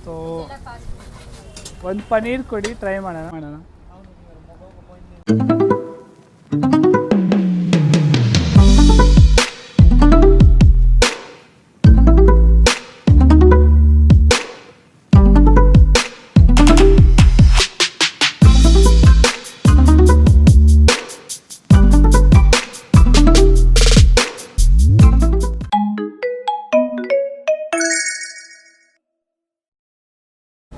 So ಒಂದು ಪನ್ನೀರ್ ಕೊಡಿ, try ಮಾಡೋಣ.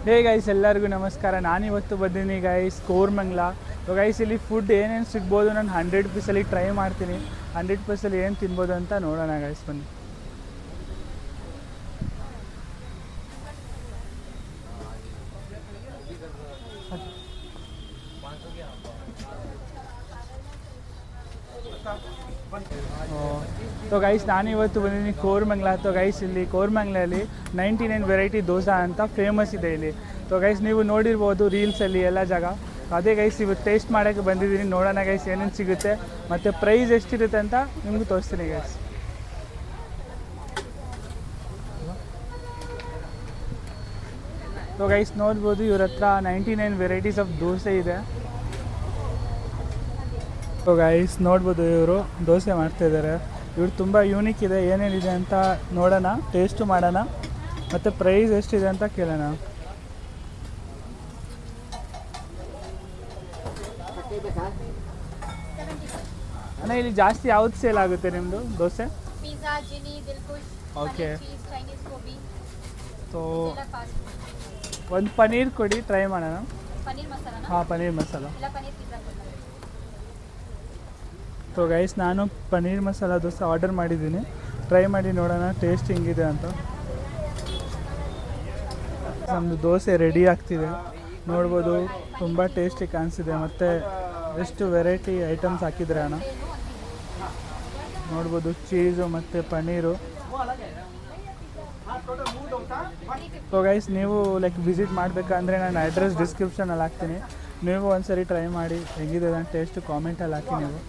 ಹೇ ಗೈಸ್, ಎಲ್ಲರಿಗೂ ನಮಸ್ಕಾರ. ನಾನಿವತ್ತು ಬಂದೀನಿ ಗೈಸ್ ಕೋರಮಂಗಲ. ಗೈಸ್ ಇಲ್ಲಿ ಫುಡ್ ಏನೇನು ಸಿಗ್ಬೋದು ನಾನು 100 ಪೀಸಲ್ಲಿ ಟ್ರೈ ಮಾಡ್ತೀನಿ. 100 ಪೀಸಲ್ಲಿ ಏನು ತಿನ್ಬೋದು ಅಂತ ನೋಡೋಣ ಗೈಸ್, ಬನ್ನಿ. ಸೊ ಗೈಸ್ ನಾನಿವತ್ತು ಬಂದಿದ್ದೀನಿ ಕೋರಮಂಗಲ. ಸೊ ಗೈಸ್ ಇಲ್ಲಿ ಕೋರಮಂಗಲಲ್ಲಿ 99 ವೆರೈಟಿ ದೋಸೆ ಅಂತ ಫೇಮಸ್ ಇದೆ ಇಲ್ಲಿ. ಸೊ ಗೈಸ್ ನೀವು ನೋಡಿರ್ಬೋದು ರೀಲ್ಸಲ್ಲಿ ಎಲ್ಲ ಜಾಗ. ಅದೇ ಗೈಸ್ ಇವತ್ತು ಟೇಸ್ಟ್ ಮಾಡೋಕ್ಕೆ ಬಂದಿದ್ದೀನಿ. ನೋಡೋಣ ಗೈಸ್ ಏನೇನು ಸಿಗುತ್ತೆ ಮತ್ತು ಪ್ರೈಸ್ ಎಷ್ಟಿರುತ್ತೆ ಅಂತ ನಿಮಗೂ ತೋರಿಸ್ತೀನಿ ಗೈಸ್. ಸೊ ಗೈಸ್ ನೋಡ್ಬೋದು ಇವ್ರ ಹತ್ರ 99 ವೆರೈಟೀಸ್ ಆಫ್ ದೋಸೆ ಇದೆ. ಸೊ ಗೈಸ್ ನೋಡ್ಬೋದು ಇವರು ದೋಸೆ ಮಾಡ್ತಾಯಿದ್ದಾರೆ. ಇವ್ರು ತುಂಬ ಯೂನಿಕ್ ಇದೆ. ಏನೇನಿದೆ ಅಂತ ನೋಡೋಣ, ಟೇಸ್ಟು ಮಾಡೋಣ ಮತ್ತು ಪ್ರೈಸ್ ಎಷ್ಟಿದೆ ಅಂತ ಕೇಳೋಣ. ಅಣ್ಣ ಇಲ್ಲಿ ಜಾಸ್ತಿ ಯಾವ್ದು ಸೇಲ್ ಆಗುತ್ತೆ ನಿಮ್ಮದು ದೋಸೆ? ಓಕೆ. ಸೊ ಒಂದು ಪನ್ನೀರ್ ಕೊಡಿ, ಟ್ರೈ ಮಾಡೋಣ. ಹಾಂ, ಪನ್ನೀರ್ ಮಸಾಲ. ಸೊ ಗೈಸ್ ನಾನು ಪನ್ನೀರ್ ಮಸಾಲ ದೋಸೆ ಆರ್ಡರ್ ಮಾಡಿದ್ದೀನಿ. ಟ್ರೈ ಮಾಡಿ ನೋಡೋಣ ಟೇಸ್ಟ್ ಹೆಂಗಿದೆ ಅಂತ. ನಮ್ಮದು ದೋಸೆ ರೆಡಿ ಆಗ್ತಿದೆ. ನೋಡ್ಬೋದು ತುಂಬ ಟೇಸ್ಟಿ ಕಾಣಿಸಿದೆ. ಮತ್ತು ಎಷ್ಟು ವೆರೈಟಿ ಐಟಮ್ಸ್ ಹಾಕಿದ್ರೆ ಅಣ್ಣ. ನೋಡ್ಬೋದು ಚೀಸು ಮತ್ತು ಪನ್ನೀರು. ಸೊ ಗೈಸ್ ನೀವು ವಿಸಿಟ್ ಮಾಡಬೇಕಂದ್ರೆ ನಾನು ಅಡ್ರೆಸ್ ಡಿಸ್ಕ್ರಿಪ್ಷನಲ್ಲಿ ಹಾಕ್ತೀನಿ. ನೀವು ಒಂದ್ಸರಿ ಟ್ರೈ ಮಾಡಿ ಹೆಂಗಿದೆ ಅಂತ ಟೇಸ್ಟು ಕಾಮೆಂಟಲ್ಲಿ ಹಾಕಿ ನೀವು.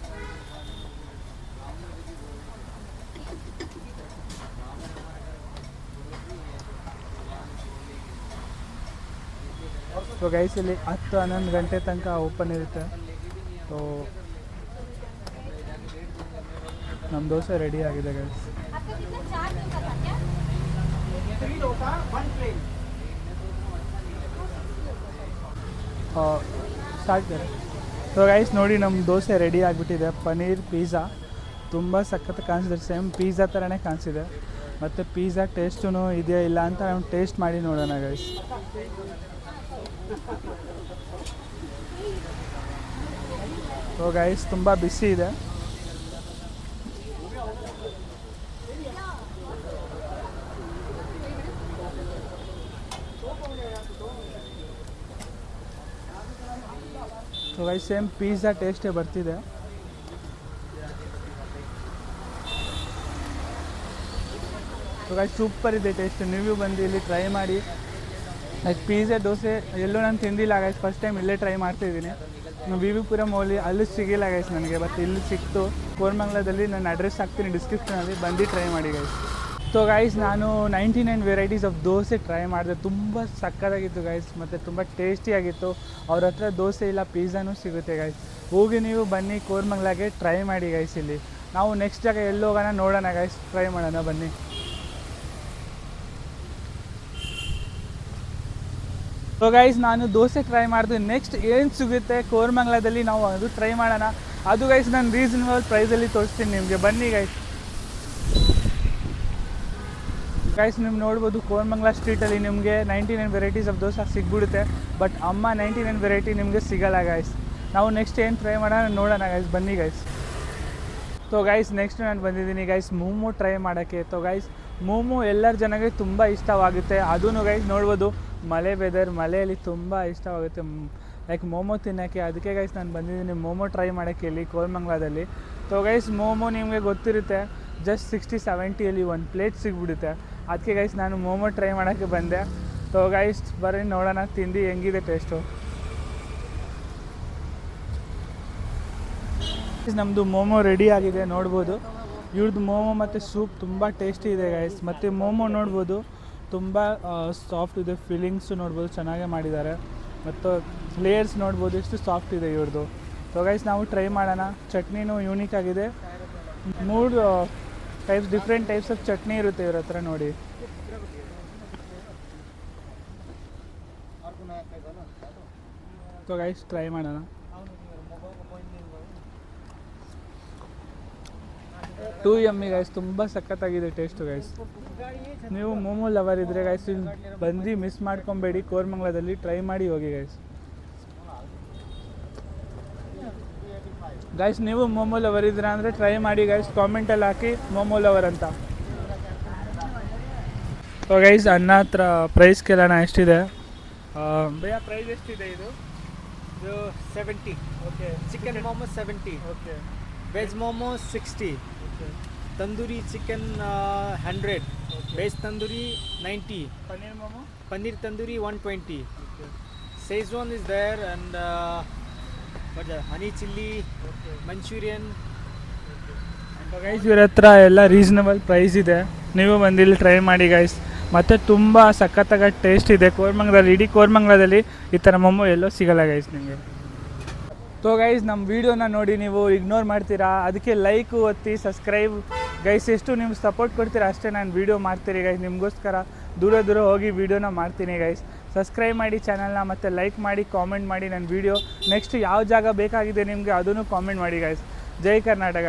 ಸೊ ಗೈಸ್ ಇಲ್ಲಿ 10-11 ಗಂಟೆ ತನಕ ಓಪನ್ ಇರುತ್ತೆ. ಸೊ ನಮ್ಮ ದೋಸೆ ರೆಡಿ ಆಗಿದೆ ಗೈಸ್. ಸ್ಟಾರ್ಟ್ ಇದೆ. ಸೊ ಗೈಸ್ ನೋಡಿ ನಮ್ಮ ದೋಸೆ ರೆಡಿ ಆಗಿಬಿಟ್ಟಿದೆ. ಪನ್ನೀರ್ ಪಿಜ್ಜಾ ತುಂಬ ಸಖತ್ ಕಾಣಿಸಿದೆ. ಸೇಮ್ ಪಿಜ್ಜಾ ಥರನೇ ಕಾಣಿಸಿದೆ. ಮತ್ತು ಪಿಜ್ಜಾ ಟೇಸ್ಟೂ ಇದೆಯಾ ಇಲ್ಲ ಅಂತ ನಾವು ಟೇಸ್ಟ್ ಮಾಡಿ ನೋಡೋಣ ಗೈಸ್. ಸೊ ಗೈಸ್ ತುಂಬ ಬಿಸಿ ಇದೆ. ಸೊ ಗೈಸ್ ಸೇಮ್ ಪಿಜ್ಜಾ ಟೇಸ್ಟೇ ಬರ್ತಿದೆ. ಸೊ ಗೈಸ್ ಸೂಪರ್ ಇದೆ ಟೇಸ್ಟ್. ನೀವು ಬಂದು ಇಲ್ಲಿ ಟ್ರೈ ಮಾಡಿ. ಲೈಕ್ ಪಿಜ್ಜಾ ದೋಸೆ ಎಲ್ಲೂ ನಾನು ತಿಂದಿಲ್ಲ ಗೈಸ್, ಫಸ್ಟ್ ಟೈಮ್ ಇಲ್ಲೇ ಟ್ರೈ ಮಾಡ್ತಾಯಿದ್ದೀನಿ. ವಿ ವಿ ಪುರಂ ಅಲ್ಲಿ ಅಲ್ಲಿ ಸಿಗಿಲ್ಲ ಗೈಸ್ ನನಗೆ, ಬಟ್ ಇಲ್ಲಿ ಸಿಕ್ತು ಕೋರಮಂಗಲದಲ್ಲಿ. ನಾನು ಅಡ್ರೆಸ್ ಹಾಕ್ತೀನಿ ಡಿಸ್ಕ್ರಿಪ್ಷನಲ್ಲಿ, ಬಂದು ಟ್ರೈ ಮಾಡಿ ಗೈಸ್. ಸೊ ಗೈಸ್ ನಾನು 99 ವೆರೈಟೀಸ್ ಆಫ್ ದೋಸೆ ಟ್ರೈ ಮಾಡಿದೆ. ತುಂಬ ಸಕ್ಕತ್ತಾಗಿತ್ತು ಗೈಸ್ ಮತ್ತು ತುಂಬ ಟೇಸ್ಟಿಯಾಗಿತ್ತು. ಅವ್ರ ಹತ್ರ ದೋಸೆ ಇಲ್ಲ ಪಿಜ್ಜಾನೂ ಸಿಗುತ್ತೆ ಗೈಸ್. ಹೋಗಿ ನೀವು ಬನ್ನಿ ಕೋರಮಂಗಲಗೆ, ಟ್ರೈ ಮಾಡಿ ಗೈಸ್. ಇಲ್ಲಿ ನಾವು ನೆಕ್ಸ್ಟ್ ಜಾಗ ಎಲ್ಲಿ ಹೋಗೋಣ ನೋಡೋಣ ಗೈಸ್, ಟ್ರೈ ಮಾಡೋಣ ಬನ್ನಿ. ಸೊ ಗೈಸ್ ನಾನು ದೋಸೆ ಟ್ರೈ ಮಾಡಿದೆ. ನೆಕ್ಸ್ಟ್ ಏನು ಸಿಗುತ್ತೆ ಕೋರಮಂಗಲದಲ್ಲಿ ನಾವು ಅದು ಟ್ರೈ ಮಾಡೋಣ. ಅದು ಗೈಸ್ ನಾನು ರೀಸನಬಲ್ ಪ್ರೈಸಲ್ಲಿ ತೋರಿಸ್ತೀನಿ ನಿಮಗೆ, ಬನ್ನಿ ಗೈಸ್. ಗೈಸ್ ನೀವು ನೋಡ್ಬೋದು ಕೋರಮಂಗಲ ಸ್ಟ್ರೀಟಲ್ಲಿ ನಿಮಗೆ 99 ವೆರೈಟೀಸ್ ಆಫ್ ದೋಸೆ ಸಿಗ್ಬಿಡುತ್ತೆ. ಬಟ್ ಅಮ್ಮ 99 ವೆರೈಟಿ ನಿಮಗೆ ಸಿಗಲ್ಲ ಗೈಸ್. ನಾವು ನೆಕ್ಸ್ಟ್ ಏನು ಟ್ರೈ ಮಾಡೋಣ ನೋಡೋಣ ಗೈಸ್, ಬನ್ನಿ ಗೈಸ್. ಸೊ ಗೈಸ್ ನೆಕ್ಸ್ಟ್ ನಾನು ಬಂದಿದ್ದೀನಿ ಗೈಸ್ ಮೋಮೋ ಟ್ರೈ ಮಾಡೋಕ್ಕೆ. ಸೊ ಗೈಸ್ ಮೋಮೋ ಎಲ್ಲರ ಜನಕ್ಕೆ ತುಂಬ ಇಷ್ಟವಾಗುತ್ತೆ. ಅದೂ ಗೈಸ್ ನೋಡ್ಬೋದು ಮಳೆ ವೆದರ್, ಮಳೆಯಲ್ಲಿ ತುಂಬ ಇಷ್ಟವಾಗುತ್ತೆ ಲೈಕ್ ಮೋಮೋ ತಿನ್ನೋಕ್ಕೆ. ಅದಕ್ಕೆ ಗೈಸ್ ನಾನು ಬಂದಿದ್ದೀನಿ ಮೋಮೋ ಟ್ರೈ ಮಾಡೋಕ್ಕೆ ಇಲ್ಲಿ ಕೋರಮಂಗಲದಲ್ಲಿ. ಸೊ ಗೈಸ್ ಮೋಮೋ ನಿಮಗೆ ಗೊತ್ತಿರುತ್ತೆ ಜಸ್ಟ್ 60-70ಯಲ್ಲಿ ಒಂದು ಪ್ಲೇಟ್ ಸಿಗ್ಬಿಡುತ್ತೆ. ಅದಕ್ಕೆ ಗೈಸ್ ನಾನು ಮೋಮೋ ಟ್ರೈ ಮಾಡೋಕ್ಕೆ ಬಂದೆ. ಸೊ ಗೈಸ್ ಬರ್ರಿ ನೋಡೋಣ ತಿಂದು ಹೆಂಗಿದೆ ಟೇಸ್ಟು. ನಮ್ಮದು ಮೋಮೋ ರೆಡಿ ಆಗಿದೆ ನೋಡ್ಬೋದು. ಇವ್ರದ್ದು ಮೋಮೋ ಮತ್ತು ಸೂಪ್ ತುಂಬ ಟೇಸ್ಟಿ ಇದೆ ಗೈಸ್. ಮತ್ತು ಮೋಮೋ ನೋಡ್ಬೋದು ತುಂಬ ಸಾಫ್ಟ್ ಇದೆ, ಫೀಲಿಂಗ್ಸು ನೋಡ್ಬೋದು ಚೆನ್ನಾಗೇ ಮಾಡಿದ್ದಾರೆ, ಮತ್ತು ಲೇಯರ್ಸ್ ನೋಡ್ಬೋದು ಎಷ್ಟು ಸಾಫ್ಟ್ ಇದೆ ಇವ್ರದ್ದು. ಸೊ ಗೈಸ್ ನಾವು ಟ್ರೈ ಮಾಡೋಣ. ಚಟ್ನಿನೂ ಯೂನಿಕ್ ಆಗಿದೆ, 3 types different types of chutney ಇರುತ್ತೆ ಇವ್ರ ಹತ್ರ ನೋಡಿ. ಸೊ ಗೈಸ್ ಟ್ರೈ ಮಾಡೋಣ. ಟೂ ಯಮ್ಮಿ ಗೈಸ್, ತುಂಬ ಸಖತ್ತಾಗಿದೆ ಟೇಸ್ಟು ಗೈಸ್. ನೀವು ಮೋಮೋ ಲವರ್ ಇದ್ದರೆ ಗೈಸ್ ಇಲ್ಲಿ ಬಂದು ಮಿಸ್ ಮಾಡ್ಕೊಬೇಡಿ, ಕೋರಮಂಗಲದಲ್ಲಿ ಟ್ರೈ ಮಾಡಿ ಹೋಗಿ ಗೈಸ್. ಗೈಸ್ ನೀವು ಮೋಮೋ ಲವರ್ ಇದ್ದೀರಾ ಅಂದರೆ ಟ್ರೈ ಮಾಡಿ ಗೈಸ್, ಕಾಮೆಂಟಲ್ಲಿ ಹಾಕಿ ಮೋಮೋ ಲವರ್ ಅಂತ. ಸೊ ಗೈಸ್ ಅನ್ನ ಹತ್ರ ಪ್ರೈಸ್ ಕೇಳೋಣ ಎಷ್ಟಿದೆ. ಭಯ್ಯ ಪ್ರೈಸ್ ಎಷ್ಟಿದೆ ಇದು? 70. Okay. Chicken momo 70. Okay. Veg momo 60. Okay. Tandoori chicken 100. Veg tandoori 90. Paneer momo? Paneer tandoori 120. Okay. Szechuan is there, and what's that? Honey chili, Manchurian. Guys ಇವ್ರ ಹತ್ರ ಎಲ್ಲ ರೀಸನಬಲ್ ಪ್ರೈಸ್ ಇದೆ, ನೀವು ಬಂದಿಲ್ಲಿ ಟ್ರೈ ಮಾಡಿ ಗೈಸ್. ಮತ್ತು ತುಂಬ ಸಖತ್ತಾಗಿ ಟೇಸ್ಟ್ ಇದೆ. ಕೋರಮಂಗಲದಲ್ಲಿ, ಇಡೀ ಕೋರಮಂಗಲದಲ್ಲಿ ಈ ಥರ ಮೊಮ್ಮೋ ಎಲ್ಲೋ ಸಿಗಲ್ಲ ಗೈಸ್ ನಿಮಗೆ. ಸೊ ಗೈಸ್ ನಮ್ಮ ವೀಡಿಯೋನ ನೋಡಿ ನೀವು ಇಗ್ನೋರ್ ಮಾಡ್ತೀರಾ, ಅದಕ್ಕೆ ಲೈಕ್ ಒತ್ತಿ, ಸಬ್ಸ್ಕ್ರೈಬ್ ಗೈಸ್. ಎಷ್ಟು ನೀವು ಸಪೋರ್ಟ್ ಕೊಡ್ತೀರಾ ಅಷ್ಟೇ ನಾನು ವೀಡಿಯೋ ಮಾಡ್ತೀನಿ ಗೈಸ್. ನಿಮಗೋಸ್ಕರ ದೂರ ದೂರ ಹೋಗಿ ವೀಡಿಯೋನ ಮಾಡ್ತೀನಿ ಗೈಸ್. ಸಬ್ಸ್ಕ್ರೈಬ್ ಮಾಡಿ ಚಾನಲ್ನ, ಮತ್ತು ಲೈಕ್ ಮಾಡಿ, ಕಾಮೆಂಟ್ ಮಾಡಿ ನನ್ನ ವೀಡಿಯೋ ನೆಕ್ಸ್ಟ್ ಯಾವ ಜಾಗ ಬೇಕಾಗಿದೆ ನಿಮಗೆ ಅದನ್ನು ಕಾಮೆಂಟ್ ಮಾಡಿ ಗೈಸ್. ಜೈ ಕರ್ನಾಟಕ.